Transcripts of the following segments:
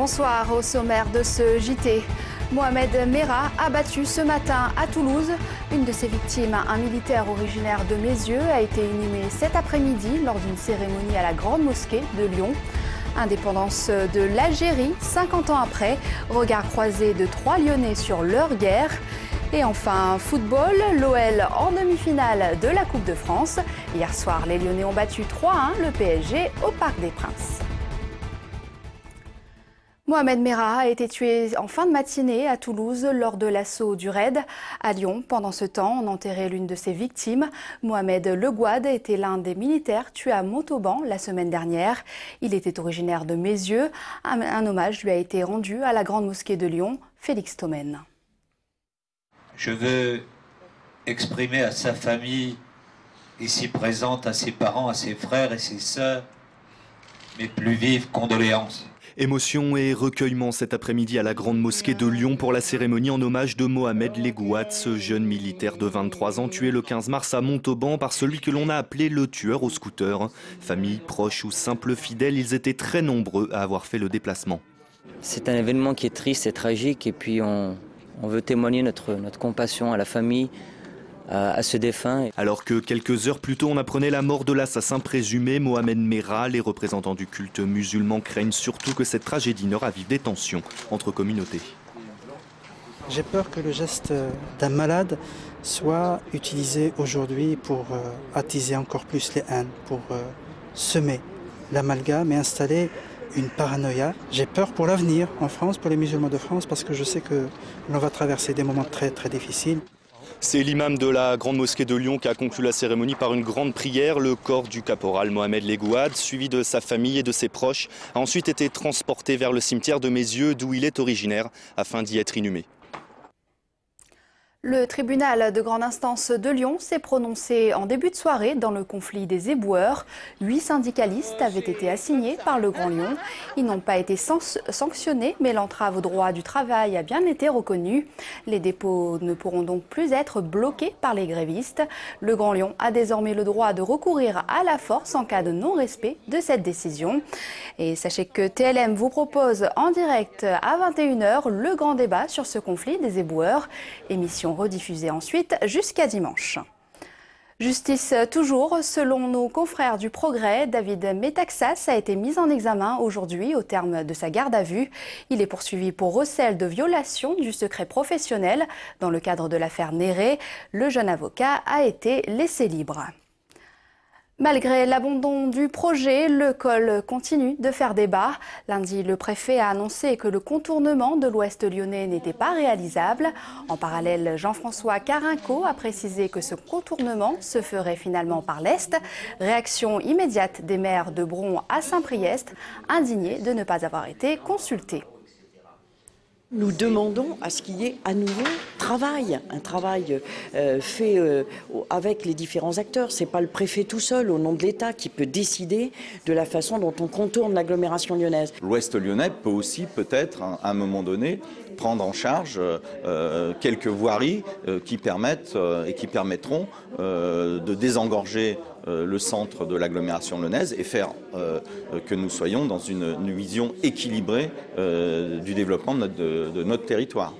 Bonsoir, au sommaire de ce JT. Mohamed Merah abattu ce matin à Toulouse. Une de ses victimes, un militaire originaire de Meyzieux, a été inhumé cet après-midi lors d'une cérémonie à la Grande Mosquée de Lyon. Indépendance de l'Algérie, 50 ans après. Regard croisé de 3 Lyonnais sur leur guerre. Et enfin, football, l'OL en demi-finale de la Coupe de France. Hier soir, les Lyonnais ont battu 3-1 le PSG au Parc des Princes. Mohamed Merah a été tué en fin de matinée à Toulouse lors de l'assaut du raid. À Lyon, pendant ce temps, on enterrait l'une de ses victimes. Mohamed Legouad était l'un des militaires tués à Montauban la semaine dernière. Il était originaire de Meyzieux. Un hommage lui a été rendu à la Grande Mosquée de Lyon. Félix Thommen. Je veux exprimer à sa famille, ici présente, à ses parents, à ses frères et ses sœurs, mes plus vives condoléances. Émotion et recueillement cet après-midi à la Grande Mosquée de Lyon pour la cérémonie en hommage de Mohamed Legouad, ce jeune militaire de 23 ans tué le 15 mars à Montauban par celui que l'on a appelé le tueur au scooter. Famille, proches ou simples fidèles, ils étaient très nombreux à avoir fait le déplacement. C'est un événement qui est triste et tragique et puis on veut témoigner notre compassion à la famille, à ce défunt. Alors que quelques heures plus tôt on apprenait la mort de l'assassin présumé Mohamed Merah, les représentants du culte musulman craignent surtout que cette tragédie ne ravive des tensions entre communautés. J'ai peur que le geste d'un malade soit utilisé aujourd'hui pour attiser encore plus les haines, pour semer l'amalgame et installer une paranoïa. J'ai peur pour l'avenir en France, pour les musulmans de France, parce que je sais que l'on va traverser des moments très très difficiles. C'est l'imam de la Grande Mosquée de Lyon qui a conclu la cérémonie par une grande prière. Le corps du caporal Mohamed Legouad, suivi de sa famille et de ses proches, a ensuite été transporté vers le cimetière de Meyzieux, d'où il est originaire, afin d'y être inhumé. Le tribunal de grande instance de Lyon s'est prononcé en début de soirée dans le conflit des éboueurs. 8 syndicalistes avaient été assignés par le Grand Lyon. Ils n'ont pas été sanctionnés, mais l'entrave au droit du travail a bien été reconnue. Les dépôts ne pourront donc plus être bloqués par les grévistes. Le Grand Lyon a désormais le droit de recourir à la force en cas de non-respect de cette décision. Et sachez que TLM vous propose en direct à 21 h le grand débat sur ce conflit des éboueurs. Émission rediffusée ensuite jusqu'à dimanche. Justice toujours, selon nos confrères du Progrès, David Metaxas a été mis en examen aujourd'hui au terme de sa garde à vue. Il est poursuivi pour recel de violation du secret professionnel. Dans le cadre de l'affaire Néré, le jeune avocat a été laissé libre. Malgré l'abandon du projet, le col continue de faire débat. Lundi, le préfet a annoncé que le contournement de l'ouest lyonnais n'était pas réalisable. En parallèle, Jean-François Carinco a précisé que ce contournement se ferait finalement par l'est. Réaction immédiate des maires de Bron à Saint-Priest, indignés de ne pas avoir été consultés. Nous demandons à ce qu'il y ait à nouveau un travail fait avec les différents acteurs. Ce n'est pas le préfet tout seul, au nom de l'État, qui peut décider de la façon dont on contourne l'agglomération lyonnaise. L'Ouest lyonnais peut aussi peut-être, à un moment donné, prendre en charge quelques voiries qui permettent et qui permettront de désengorger le centre de l'agglomération lyonnaise et faire que nous soyons dans une vision équilibrée du développement de notre territoire.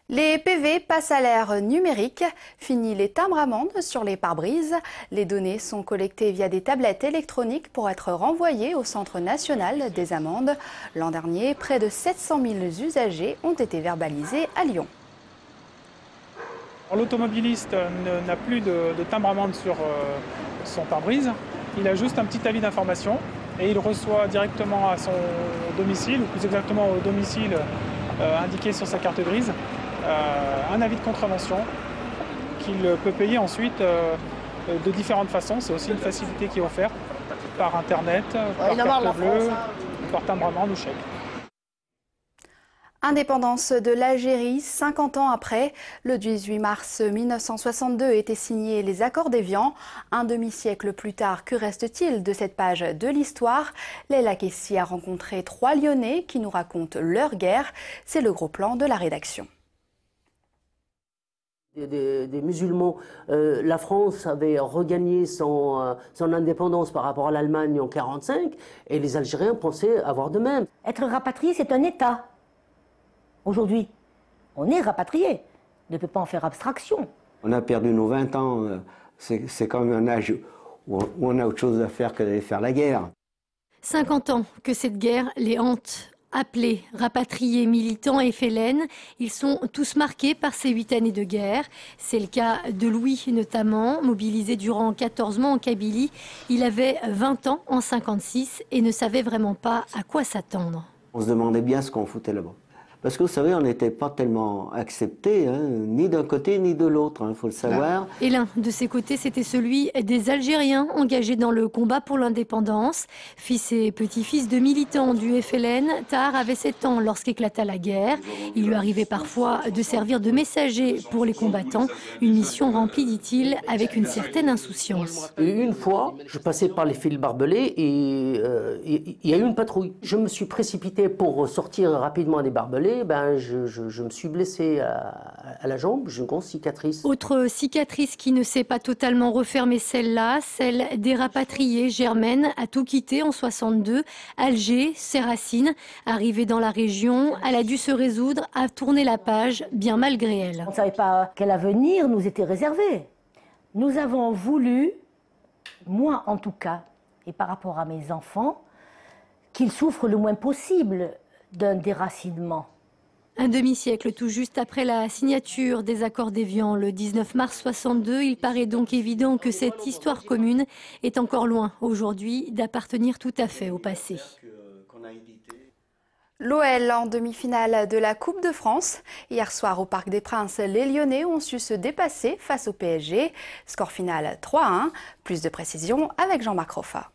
Les PV passent à l'ère numérique. Fini les timbres-amendes sur les pare-brises. Les données sont collectées via des tablettes électroniques pour être renvoyées au Centre national des amendes. L'an dernier, près de 700 000 usagers ont été verbalisés à Lyon. L'automobiliste n'a plus de timbre-amende sur son pare-brise. Il a juste un petit avis d'information et il reçoit directement à son domicile, ou plus exactement au domicile indiqué sur sa carte grise, un avis de contravention qu'il peut payer ensuite de différentes façons. C'est aussi une facilité qui est offerte par Internet, par carte bleue, par timbre-amende ou chèque. Indépendance de l'Algérie, 50 ans après. Le 18 mars 1962 étaient signés les accords d'Évian. Un demi-siècle plus tard, que reste-t-il de cette page de l'histoire? Leila Kessi a rencontré 3 Lyonnais qui nous racontent leur guerre. C'est le gros plan de la rédaction. Des musulmans, la France avait regagné son indépendance par rapport à l'Allemagne en 1945 et les Algériens pensaient avoir de même. Être rapatrié, c'est un État. Aujourd'hui, on est rapatrié. On ne peut pas en faire abstraction. On a perdu nos 20 ans, c'est quand même un âge où on a autre chose à faire que d'aller faire la guerre. 50 ans que cette guerre les hante. Appelés, rapatriés, militants et FLN, ils sont tous marqués par ces 8 années de guerre. C'est le cas de Louis notamment, mobilisé durant 14 mois en Kabylie. Il avait 20 ans en 1956 et ne savait vraiment pas à quoi s'attendre. On se demandait bien ce qu'on foutait là-bas. Parce que vous savez, on n'était pas tellement acceptés, hein, ni d'un côté ni de l'autre, il faut le savoir. Et l'un de ces côtés, c'était celui des Algériens engagés dans le combat pour l'indépendance. Fils et petit-fils de militants du FLN, Tahar avait 7 ans lorsqu'éclata la guerre. Il lui arrivait parfois de servir de messager pour les combattants. Une mission remplie, dit-il, avec une certaine insouciance. Et une fois, je passais par les fils barbelés et il y a eu une patrouille. Je me suis précipité pour sortir rapidement des barbelés. Je me suis blessé à la jambe, j'ai une grosse cicatrice. Autre cicatrice qui ne s'est pas totalement refermée, celle-là, celle des rapatriés. Germaine a tout quitté en 62, Alger, ses racines. Arrivée dans la région, elle a dû se résoudre à tourner la page, bien malgré elle. On ne savait pas quel avenir nous était réservé. Nous avons voulu, moi en tout cas, et par rapport à mes enfants, qu'ils souffrent le moins possible d'un déracinement. Un demi-siècle tout juste après la signature des accords d'Évian, le 19 mars 62, il paraît donc évident que cette histoire commune est encore loin aujourd'hui d'appartenir tout à fait au passé. L'OL en demi-finale de la Coupe de France. Hier soir au Parc des Princes, les Lyonnais ont su se dépasser face au PSG. Score final 3-1. Plus de précisions avec Jean-Marc Roffa.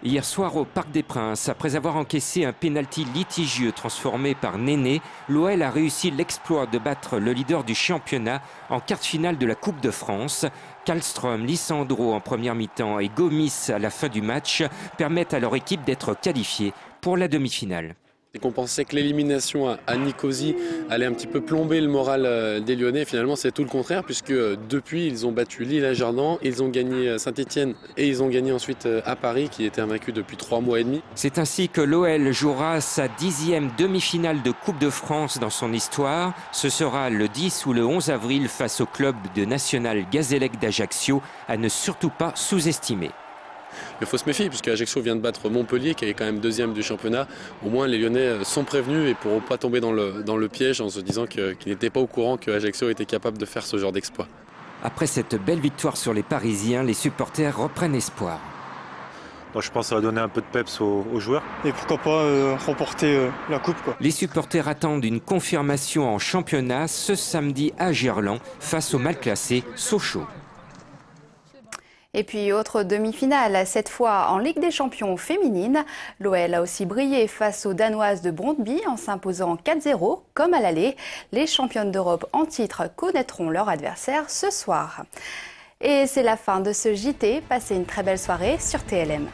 Hier soir au Parc des Princes, après avoir encaissé un pénalty litigieux transformé par Néné, l'OL a réussi l'exploit de battre le leader du championnat en quart de finale de la Coupe de France. Kallström, Lissandro en première mi-temps et Gomis à la fin du match permettent à leur équipe d'être qualifiée pour la demi-finale. Et qu'on pensait que l'élimination à Nicosie allait un petit peu plomber le moral des Lyonnais. Finalement, c'est tout le contraire, puisque depuis, ils ont battu Lille à Jardan, ils ont gagné Saint-Etienne et ils ont gagné ensuite à Paris, qui était invaincu depuis 3 mois et demi. C'est ainsi que l'OL jouera sa 10e demi-finale de Coupe de France dans son histoire. Ce sera le 10 ou le 11 avril face au club de National Gazélec d'Ajaccio, à ne surtout pas sous-estimer. Il faut se méfier puisque Ajaccio vient de battre Montpellier qui est quand même 2e du championnat. Au moins les Lyonnais sont prévenus et ne pourront pas tomber dans le piège en se disant qu'ils n'étaient pas au courant que Ajaccio était capable de faire ce genre d'exploit. Après cette belle victoire sur les Parisiens, les supporters reprennent espoir. Je pense que ça va donner un peu de peps aux joueurs. Et pourquoi pas remporter la coupe, quoi. Les supporters attendent une confirmation en championnat ce samedi à Gerland face au mal classé Sochaux. Et puis autre demi-finale, cette fois en Ligue des Champions féminine. L'OL a aussi brillé face aux Danoises de Brøndby en s'imposant 4-0 comme à l'aller. Les championnes d'Europe en titre connaîtront leur adversaire ce soir. Et c'est la fin de ce JT. Passez une très belle soirée sur TLM.